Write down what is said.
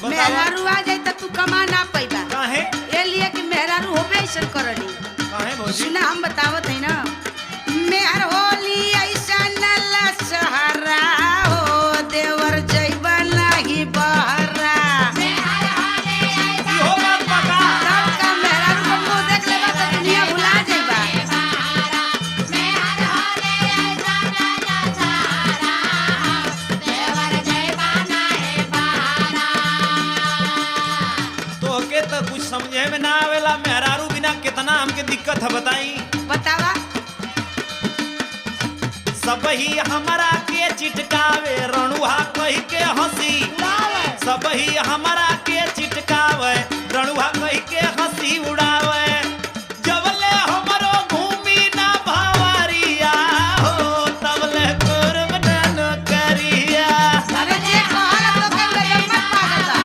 मेहरारू आ जाए तो तू कमा ना पैबा काहे ये लिए कि मेहरारू होबे ऐसा करली काहे भौजी सुना हम बतावत है ना मेहर होली ऐसा नला सहारा हो देवर जइबा नाही बहरा इहो बात बता सब का मेहरारू को मुंह देख लेबा तो दुनिया भुला जइबा तोहके तो कुछ समझे में ना आवेला मेहरारू बिना कितना हमके दिक्कत है बताई बतावा सब ही हमारा के चिटकावे रणुहा कही के हंसी सब ही हमारा के चिटकावे रणुहा कही के हंसी उड़ा